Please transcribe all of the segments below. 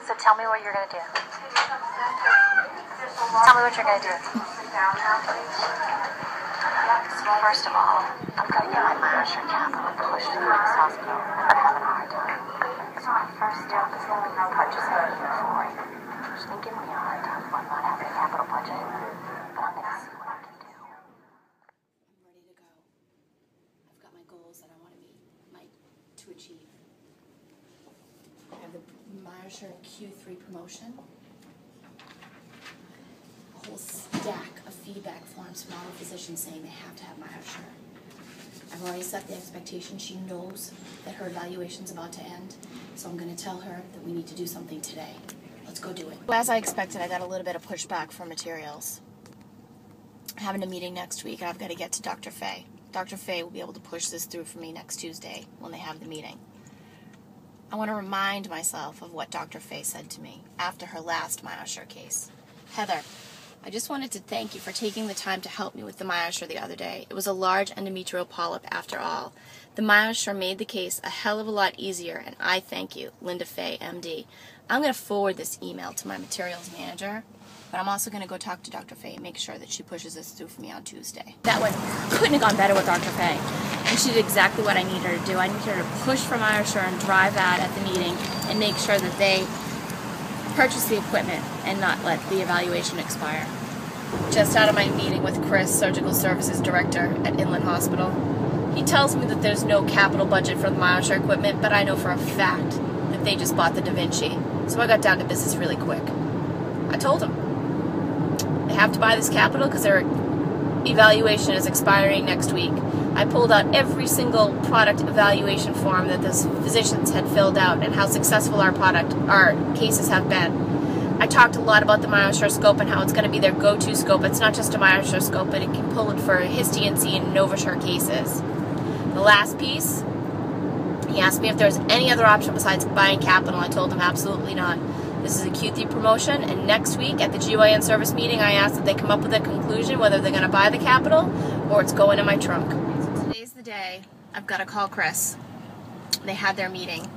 So tell me what you're going to do. Tell me what you're going to do. First of all, I'm going to get my Master capital pushed through this hospital. I'm having a hard time. So my first step is going to be purchasing a uniform. She's been giving me a hard time about not having a capital budget. But I'm going to see what I can do. I'm ready to go. I've got my goals that I want to meet, to achieve. I have the Master Q3 promotion. A whole stack of feedback forms from all the physicians saying they have to have Master. I've already set the expectation. She knows that her evaluation's about to end, so I'm going to tell her that we need to do something today. Let's go do it. As I expected, I got a little bit of pushback for materials. I'm having a meeting next week, and I've got to get to Dr. Fay. Dr. Fay will be able to push this through for me next Tuesday when they have the meeting. I want to remind myself of what Dr. Fay said to me after her last myosure case. Heather, I just wanted to thank you for taking the time to help me with the myosure the other day. It was a large endometrial polyp after all. The myosure made the case a hell of a lot easier, and I thank you, Linda Fay, MD. I'm going to forward this email to my materials manager, but I'm also going to go talk to Dr. Fay and make sure that she pushes this through for me on Tuesday. That one couldn't have gone better with Dr. Fay. And she did exactly what I need her to do. I need her to push for myosure and drive that at the meeting and make sure that they purchase the equipment and not let the evaluation expire. Just out of my meeting with Chris, Surgical Services Director at Inland Hospital. He tells me that there's no capital budget for the myosure equipment, but I know for a fact that they just bought the Da Vinci. So I got down to business really quick. I told him they have to buy this capital because their evaluation is expiring next week. I pulled out every single product evaluation form that the physicians had filled out and how successful our cases have been. I talked a lot about the myosure scope and how it's going to be their go-to scope. It's not just a myosure scope, but it can pull it for Hist C and Novasure cases. The last piece, he asked me if there was any other option besides buying capital. I told him absolutely not. This is a Q3 promotion, and next week at the GYN service meeting, I asked that they come up with a conclusion whether they're going to buy the capital or it's going in my trunk. So today's the day. I've got to call Chris. They had their meeting.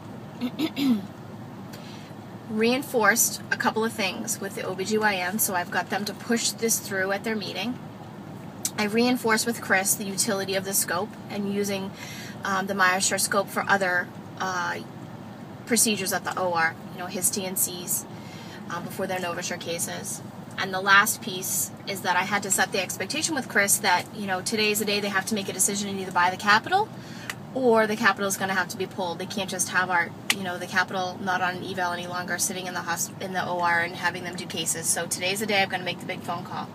Reinforced a couple of things with the OBGYN, so I've got them to push this through at their meeting. I reinforced with Chris the utility of the scope and using the myosure scope for other procedures at the OR, Hist Cs before their Novasure cases. And the last piece is that I had to set the expectation with Chris that, today's the day they have to make a decision and either buy the capital or the capital is going to have to be pulled. They can't just have the capital not on an eval any longer, sitting in the OR and having them do cases. So today's the day I'm going to make the big phone call.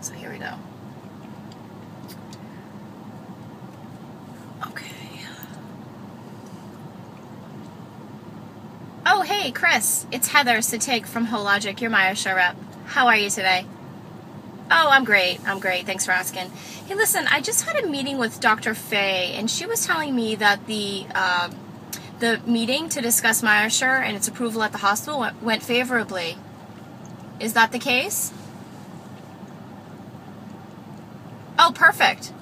So here we go. Okay. Oh, hey, Chris. It's Heather Satig from Hologic, your myosure rep. How are you today? Oh, I'm great. Thanks for asking. Hey, listen, I just had a meeting with Dr. Fay, and she was telling me that the meeting to discuss myosure and its approval at the hospital went favorably. Is that the case? Oh, perfect.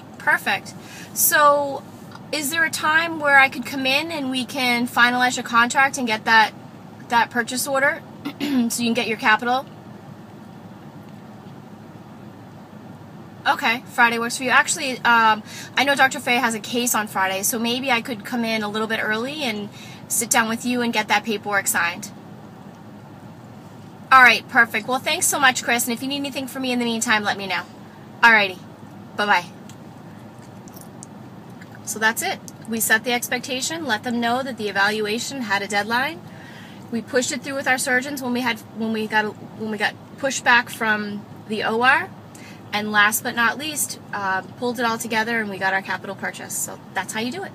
So, is there a time where I could come in and we can finalize your contract and get that purchase order so you can get your capital? Okay, Friday works for you. Actually, I know Dr. Fay has a case on Friday, so maybe I could come in a little bit early and sit down with you and get that paperwork signed. All right, perfect. Well, thanks so much, Chris, and if you need anything from me in the meantime, let me know. Alrighty, bye-bye. So that's it. We set the expectation, let them know that the evaluation had a deadline. We pushed it through with our surgeons when we got pushback from the OR. And last but not least, pulled it all together and we got our capital purchase. So that's how you do it.